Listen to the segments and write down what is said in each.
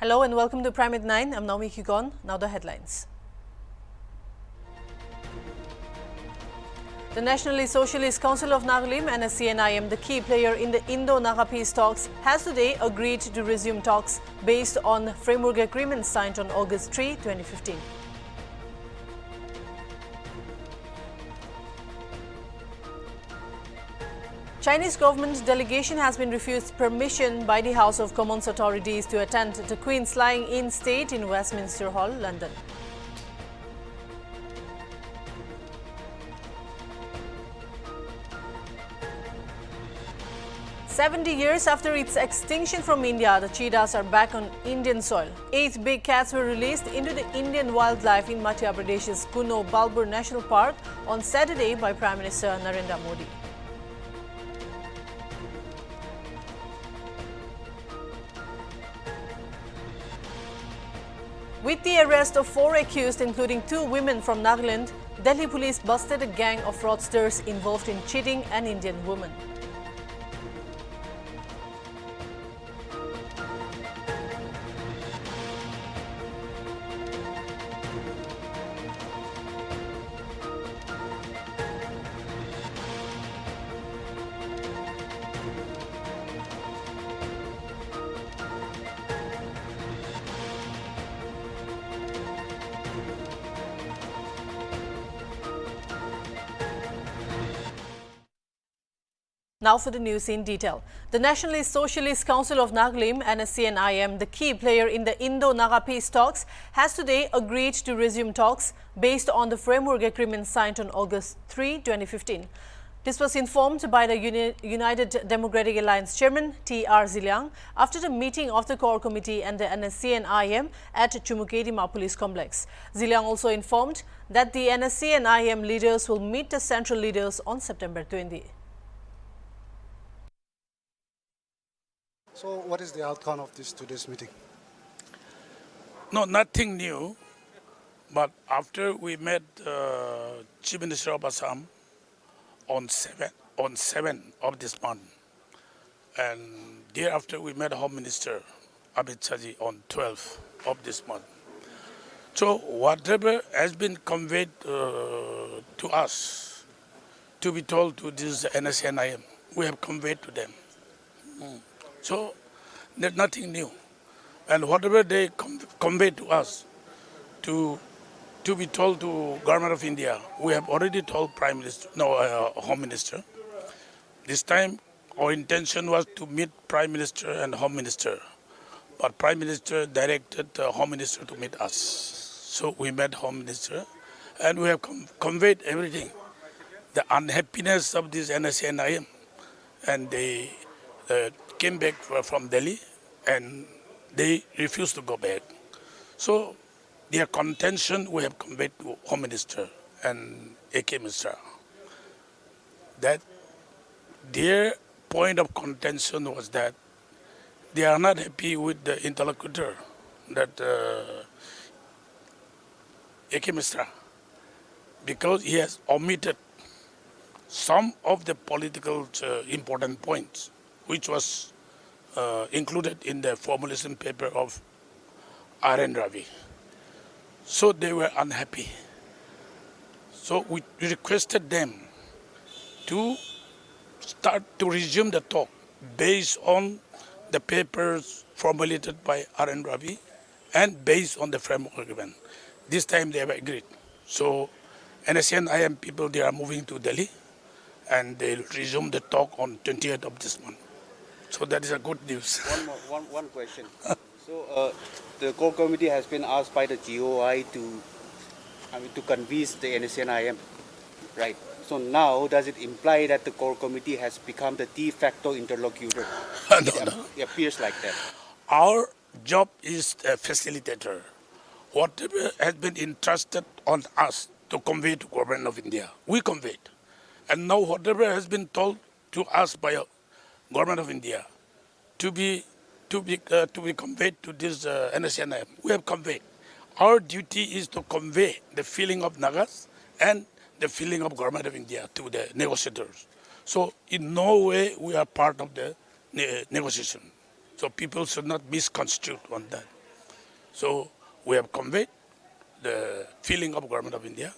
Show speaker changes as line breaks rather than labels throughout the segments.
Hello and welcome to Prime at 9. I'm Naomi Kikon. Now the headlines. The Nationalist Socialist Council of Nagalim, NSCNIM, the key player in the Indo-Naga peace talks, has today agreed to resume talks based on framework agreement signed on August 3, 2015. Chinese government delegation has been refused permission by the House of Commons authorities to attend the Queen's lying-in state in Westminster Hall, London. "70 years after its extinction from India, the cheetahs are back on Indian soil. 8 big cats were released into the Indian wildlife in Madhya Pradesh's Kuno Balbur National Park on Saturday by Prime Minister Narendra Modi. With the arrest of 4 accused, including 2 women from Nagaland, Delhi police busted a gang of fraudsters involved in cheating an Indian woman. Now for the news in detail. The Nationalist Socialist Council of Nagalim, NSCNIM, the key player in the Indo-Naga peace talks, has today agreed to resume talks based on the framework agreement signed on August 3, 2015. This was informed by the United Democratic Alliance Chairman T.R. Ziliang after the meeting of the core committee and the NSCNIM at Chumukedima Police Complex. Ziliang also informed that the NSCNIM leaders will meet the central leaders on September 20.
So what is the outcome of today's meeting?
No, nothing new. But after we met Chief Minister of Assam on 7 of this month, and thereafter we met Home Minister Amit Shah on 12 of this month. So whatever has been conveyed to us, to be told to this NSCNIM, we have conveyed to them. So there's nothing new, and whatever they convey to us to be told to Government of India, we have already told Home Minister. This time our intention was to meet Prime Minister and Home Minister, but Prime Minister directed Home Minister to meet us. So we met Home Minister, and we have conveyed everything, the unhappiness of this NSCNIM, and they came back from Delhi and they refused to go back. So their contention we have conveyed to Home Minister and AK Mishra, that their point of contention was that they are not happy with the interlocutor, that AK Mishra, because he has omitted some of the political important points which was included in the formulation paper of R.N. Ravi. So they were unhappy. So we requested them to start to resume the talk based on the papers formulated by R.N. Ravi and based on the framework agreement. This time they have agreed. So NSCNIM people, they are moving to Delhi and they'll resume the talk on 20th of this month. So that is a good news.
One question. So the core committee has been asked by the GOI to convince the NSCNIM, right? So now does it imply that the core committee has become the de facto interlocutor?
No.
It appears like that.
Our job is a facilitator. Whatever has been entrusted on us to convey to Government of India, we conveyed. And now whatever has been told to us by Government of India to be conveyed to this NSCNIM, we have conveyed. Our duty is to convey the feeling of Nagas and the feeling of Government of India to the negotiators. So in no way we are part of the negotiation. So people should not misconstrue on that. So we have conveyed the feeling of Government of India,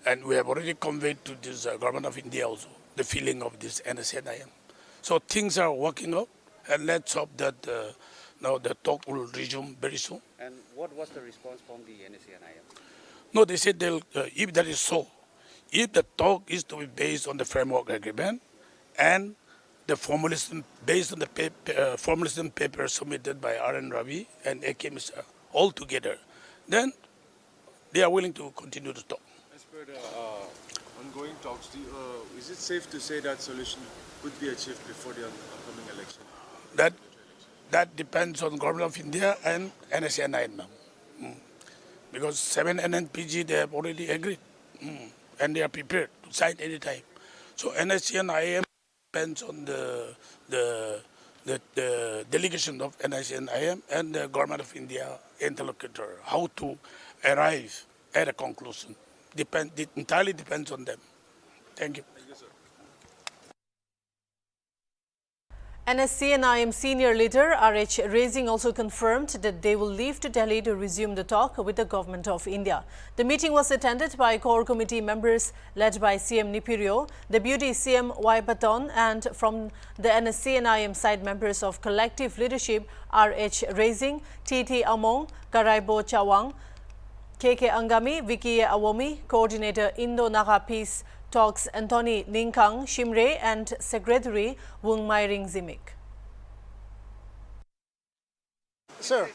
and we have already conveyed to this Government of India also the feeling of this NSCN-IM. So things are working out, and let's hope that now the talk will resume very soon.
And what was the response from the NSCN-IM?
No, they said if that is so, if the talk is to be based on the framework agreement and the formalism based on the formalism paper submitted by R.N. Ravi and A.K. Mishra all together, then they are willing to continue to talk.
As per the ongoing talks, is it safe to say that solution could be achieved before the upcoming election?
That depends on Government of India and NSCN-IM now. Because 7 NNPG, they have already agreed and they are prepared to sign any time. So NSCN-IM depends on the delegation of NSCN-IM and the Government of India interlocutor, how to arrive at a conclusion. It entirely depends on them. Thank you.
NSCN-IM senior leader R.H. Raising also confirmed that they will leave to Delhi to resume the talk with the Government of India. The meeting was attended by core committee members led by CM Nipirio, Deputy CM Y. Paton, and from the NSCN-IM side members of collective leadership R.H. Raising, T.T. Among, Karaibo Chawang, K.K. Angami, Vicky Awomi, Coordinator Indo-Naga Peace Talks Anthony Ningkang Shimre, and Secretary Wung Mairing Zimik.
Sir,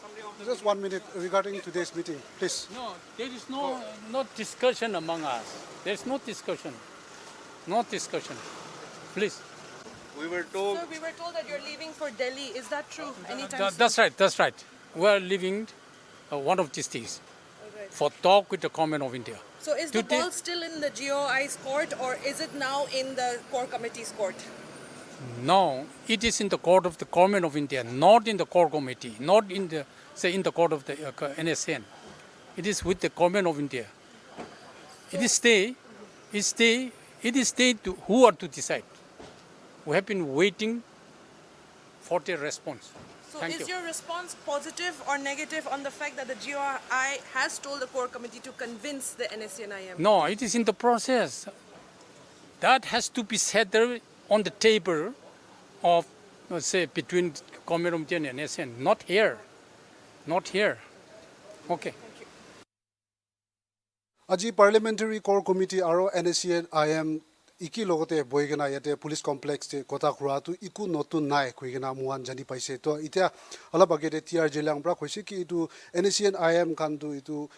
just 1 minute regarding today's meeting, please.
No, there is no discussion among us. There is no discussion. No discussion. Please.
We were told.
Sir, we were told that you're leaving for Delhi. Is that true? Anytime soon?
That's right. That's right. We are leaving one of these days for talk with the Government of India.
So is the ball still in the GOI's court, or is it now in the core committee's court?
No, it is in the court of the Government of India, not in the core committee, not in the in the court of the NSN. It is with the Government of India. It is they to who are to decide. We have been waiting for their response.
So
Thank
is
you.
your response positive or negative on the fact that the GOI has told the core committee to convince the NSCN-IM?
No, it is in the process. That has to be settled on the table of, say, between Government of India and NSN. Not here. Not here. Okay.
Aji Parliamentary Core Committee aro NSCN-IM iki logote boigena yate police complex te kota khura tu iku notun nai khoigena muan jani paise to itia alabagete TR jelang pra khoise ki itu NSCN-IM kan tu itu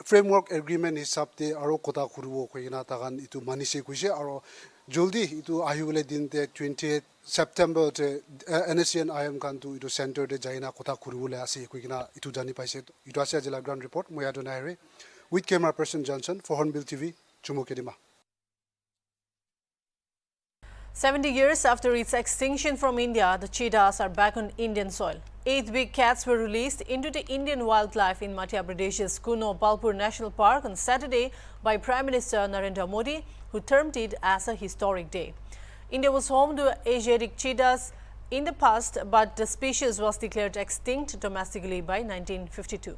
framework agreement hisab te aro kota khuru khoigena tagan itu manise kuise aro joldi itu ahule din te 28 September te NSCN-IM kan tu itu center de jaina kota khuru le ase khoigena itu jani paise itu asia jela ground report moya donaire with camera person Johnson for Hornbill TV Chumukedima.
70 years after its extinction from India, the cheetahs are back on Indian soil. 8 big cats were released into the Indian wildlife in Madhya Pradesh's Kuno Balpur National Park on Saturday by Prime Minister Narendra Modi, who termed it as a historic day. India was home to Asiatic cheetahs in the past, but the species was declared extinct domestically by 1952.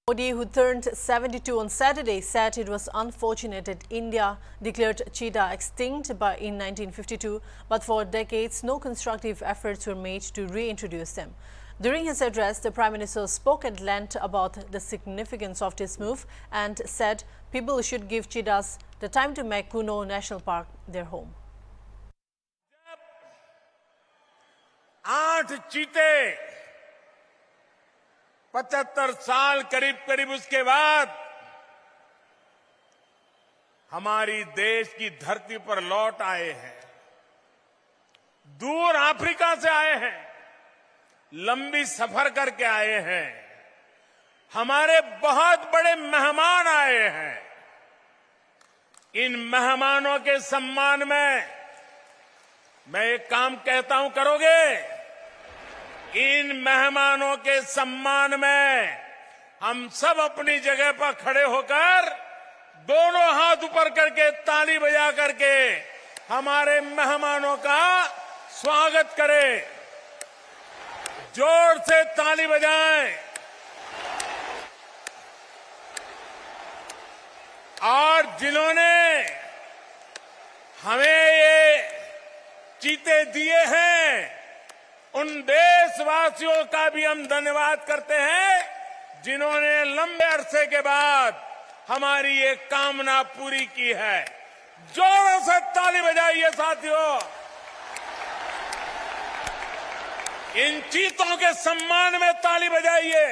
Modi, who turned 72 on Saturday, said it was unfortunate that India declared cheetah extinct in 1952, but for decades no constructive efforts were made to reintroduce them. During his address, the Prime Minister spoke at length about the significance of this move and said people should give cheetahs the time to make Kuno National Park their home.
8 चीते 75 साल करीब करीब उसके बाद हमारी देश की धरती पर लौट आए हैं, दूर अफ्रीका से आए हैं, लंबी सफर करके आए हैं, हमारे बहुत बड़े मेहमान आए हैं। इन मेहमानों के सम्मान में मैं एक काम कहता हूं, करोगे? इन मेहमानों के सम्मान में हम सब अपनी जगह पर खड़े होकर दोनों हाथ ऊपर करके ताली बजा करके हमारे मेहमानों का स्वागत करें। जोर से ताली बजाएं और जिन्होंने हमें ये चीते दिए हैं उन देशवासियों का भी हम धन्यवाद करते हैं, जिन्होंने लंबे अरसे के बाद हमारी ये कामना पूरी की है। जोरों से ताली बजाइए साथियों। इन चीतों के सम्मान में ताली बजाइए।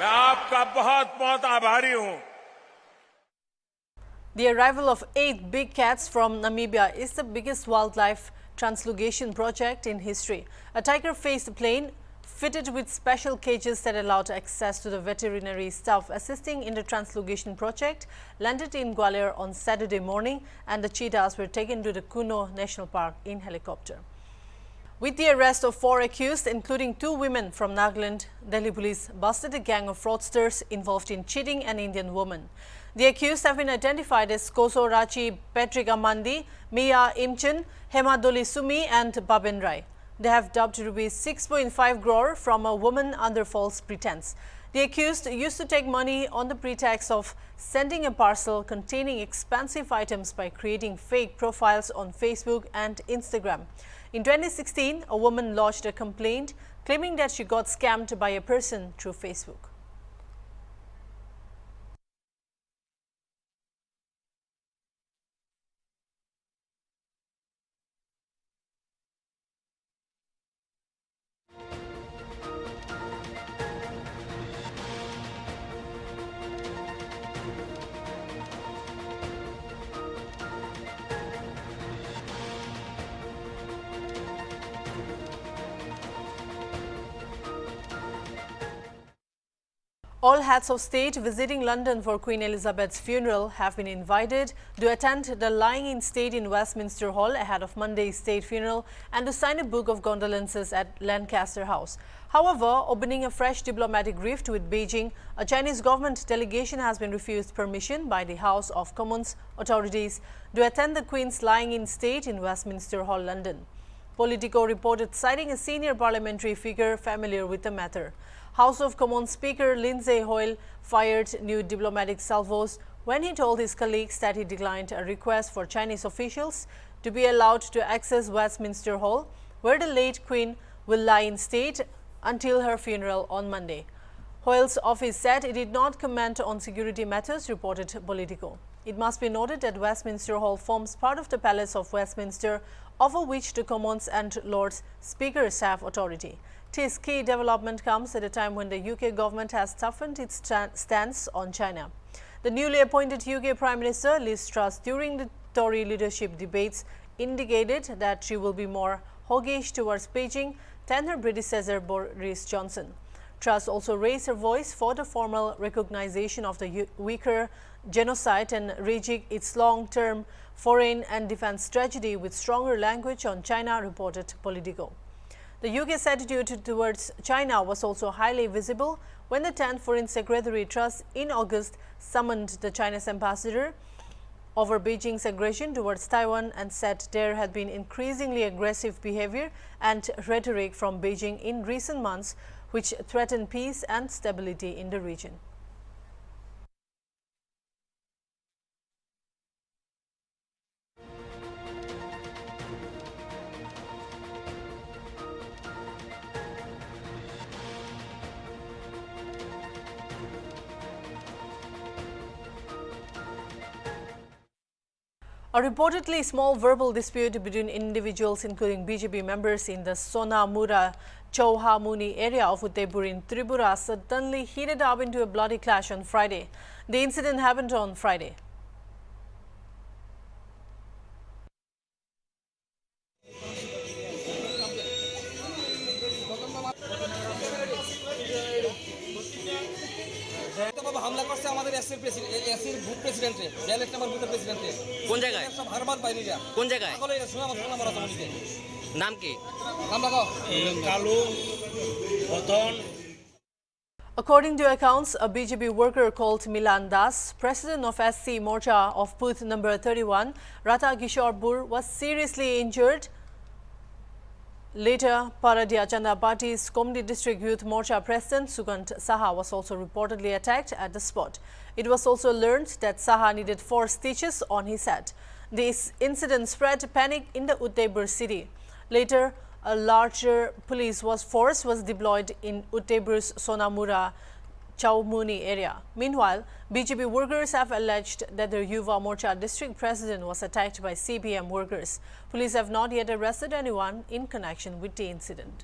मैं आपका बहुत बहुत आभारी हूं।
The arrival of 8 big cats from Namibia is the biggest wildlife translogation project in history. A tiger-faced plane fitted with special cages that allowed access to the veterinary staff assisting in the translogation project landed in Gwalior on Saturday morning, and the cheetahs were taken to the Kuno National Park in helicopter. With the arrest of 4 accused, including 2 women from Nagaland, Delhi police busted a gang of fraudsters involved in cheating an Indian woman. The accused have been identified as Koso Rachi Petrika Mandi, Mia Imchen, Hemadoli Sumi and Baben Rai. They have dubbed rupees 6.5 crore from a woman under false pretense. The accused used to take money on the pretext of sending a parcel containing expensive items by creating fake profiles on Facebook and Instagram. In 2016, a woman lodged a complaint claiming that she got scammed by a person through Facebook. All heads of state visiting London for Queen Elizabeth's funeral have been invited to attend the lying-in state in Westminster Hall ahead of Monday's state funeral and to sign a book of condolences at Lancaster House. However, opening a fresh diplomatic rift with Beijing, a Chinese government delegation has been refused permission by the House of Commons authorities to attend the Queen's lying-in state in Westminster Hall, London. Politico reported citing a senior parliamentary figure familiar with the matter. House of Commons Speaker Lindsay Hoyle fired new diplomatic salvos when he told his colleagues that he declined a request for Chinese officials to be allowed to access Westminster Hall, where the late Queen will lie in state until her funeral on Monday. Hoyle's office said it did not comment on security matters, reported Politico. It must be noted that Westminster Hall forms part of the Palace of Westminster, over which the Commons and Lords Speakers have authority. This key development comes at a time when the UK government has toughened its stance on China. The newly appointed UK Prime Minister Liz Truss, during the Tory leadership debates, indicated that she will be more hawkish towards Beijing than her predecessor Boris Johnson. Truss also raised her voice for the formal recognition of the Uyghur genocide and rejig its long-term foreign and defense strategy with stronger language on China, reported Politico. The UK's attitude towards China was also highly visible when the 10th Foreign Secretary Truss in August summoned the Chinese ambassador over Beijing's aggression towards Taiwan and said there had been increasingly aggressive behavior and rhetoric from Beijing in recent months, which threaten peace and stability in the region. A reportedly small verbal dispute between individuals, including BJP members in the Sonamura Chauhamuni area of Udaipur in Tripura, suddenly heated up into a bloody clash on Friday. The incident happened on Friday.
হামলা করছে আমাদের এসির booth প্রেসিডেন্টে ballot number বুথের প্রেসিডেন্টে
কোন জায়গায়
সব হারবার বাইরেরা
কোন জায়গায়
সকলে শোনা মারা জমিতে
নাম কি
নাম লাগাও
Kalu বতন
According to accounts, a BJP worker called Milan Das, president of SC Morcha of booth number 31, Rata Kishore Bur, was seriously injured. Later, Paradia Chanda Party's Komdi District Youth Morcha President Sugant Saha was also reportedly attacked at the spot. It was also learned that Saha needed 4 stitches on his head. This incident spread panic in the Udaipur city. Later, a larger police force was deployed in Udaipur's Sonamura Chaumuni area. Meanwhile, BJP workers have alleged that their Yuva Morcha district president was attacked by CPM workers. Police have not yet arrested anyone in connection with the incident.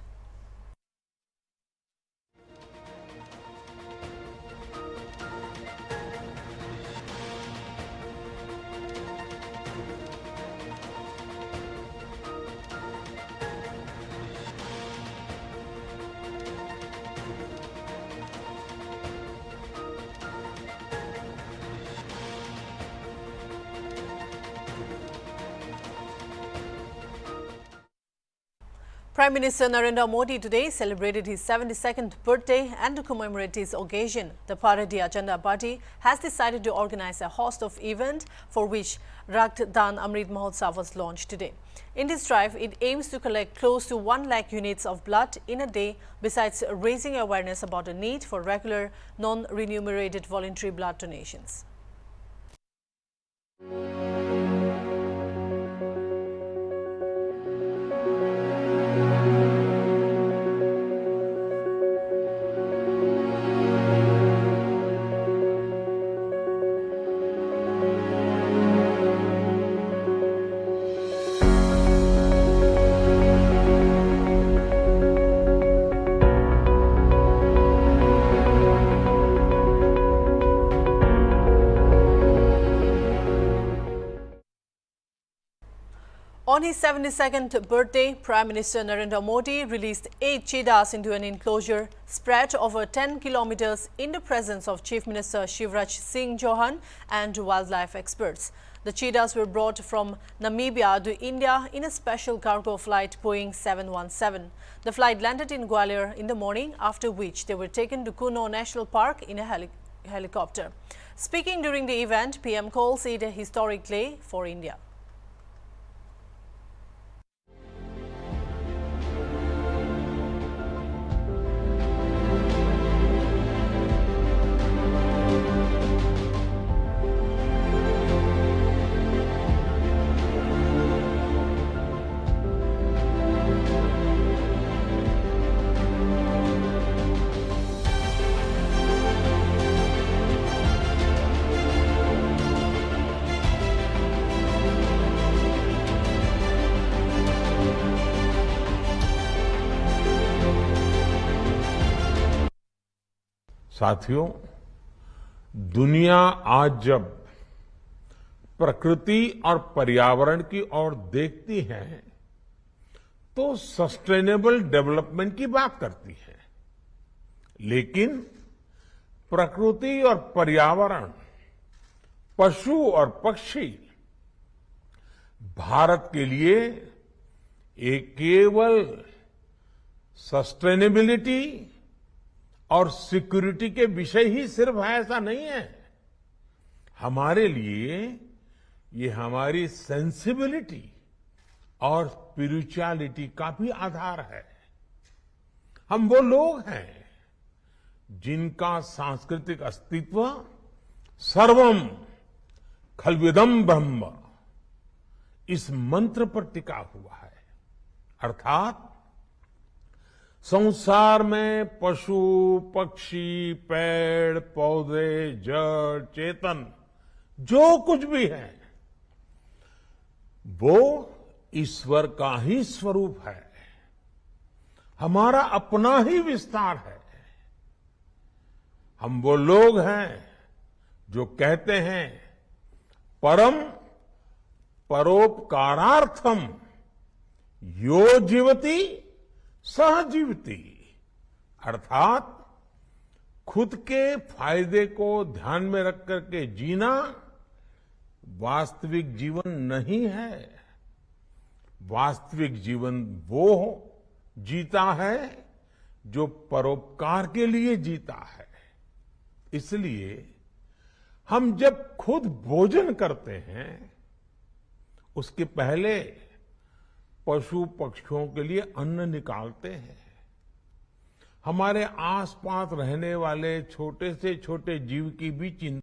Prime Minister Narendra Modi today celebrated his 72nd birthday, and to commemorate this occasion, the Paradia Chanda Party has decided to organize a host of events for which Rakt Dan Amrit Mahotsav was launched today. In this drive, it aims to collect close to 1 lakh units of blood in a day, besides raising awareness about the need for regular, non-remunerated voluntary blood donations. On his 72nd birthday, Prime Minister Narendra Modi released 8 cheetahs into an enclosure spread over 10 kilometers in the presence of Chief Minister Shivraj Singh Chauhan and wildlife experts. The cheetahs were brought from Namibia to India in a special cargo flight Boeing 717. The flight landed in Gwalior in the morning, after which they were taken to Kuno National Park in a helicopter. Speaking during the event, PM calls it a historic day for India.
साथियों, दुनिया आज जब प्रकृति और पर्यावरण की ओर देखती है तो सस्टेनेबल डेवलपमेंट की बात करती है, लेकिन प्रकृति और पर्यावरण, पशु और पक्षी भारत के लिए एक केवल सस्टेनेबिलिटी और सिक्योरिटी के विषय ही सिर्फ है ऐसा नहीं है। हमारे लिए ये हमारी सेंसिबिलिटी और स्पिरिचुअलिटी का भी आधार है। हम वो लोग हैं जिनका सांस्कृतिक अस्तित्व सर्वम खल्विदम ब्रह्म इस मंत्र पर टिका हुआ है, अर्थात संसार में पशु, पक्षी, पेड़, पौधे, जड़, चेतन जो कुछ भी है वो ईश्वर का ही स्वरूप है, हमारा अपना ही विस्तार है। हम वो लोग हैं जो कहते हैं परम परोपकारार्थम यो जीवति सह जीवति, अर्थात खुद के फायदे को ध्यान में रख करके जीना वास्तविक जीवन नहीं है। वास्तविक जीवन वो जीता है जो परोपकार के लिए जीता है। इसलिए हम जब खुद भोजन करते हैं उसके पहले पशु पक्षियों के लिए अन्न निकालते हैं। हमारे आसपास रहने वाले छोटे से छोटे जीव की भी चिंता।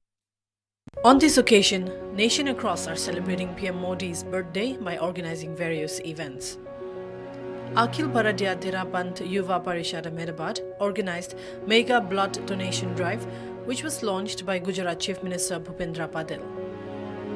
On this occasion, nations across are celebrating PM Modi's birthday by organizing various events. Akhil Bharatiya Therapant Yuva Parishad Ahmedabad organized Mega Blood Donation Drive, which was launched by Gujarat Chief Minister Bhupendra Patel.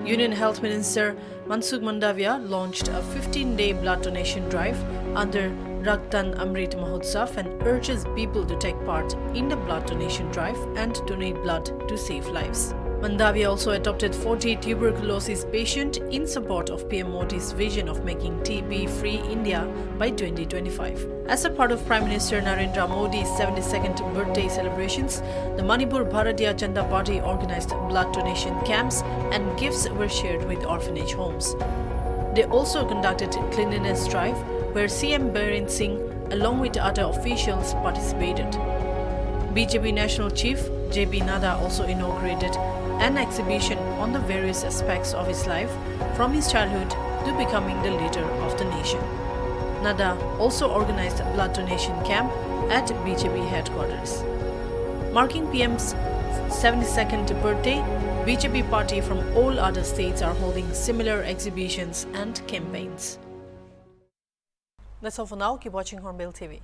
Union Health Minister Mansukh Mandavia launched a 15-day blood donation drive under Ragtan Amrit Mahotsav and urges people to take part in the blood donation drive and donate blood to save lives. Mandavia also adopted 40 tuberculosis patients in support of PM Modi's vision of making TB-free India by 2025. As a part of Prime Minister Narendra Modi's 72nd birthday celebrations, the Manipur Bharatiya Janata Party organized blood donation camps and gifts were shared with orphanage homes. They also conducted cleanliness drive where CM Biren Singh along with other officials participated. BJP National Chief JP Nada also inaugurated an exhibition on the various aspects of his life from his childhood to becoming the leader of the nation. Nada also organized a blood donation camp at BJP headquarters. Marking PM's 72nd birthday, BJP party from all other states are holding similar exhibitions and campaigns. That's all for now. Keep watching Hornbill TV.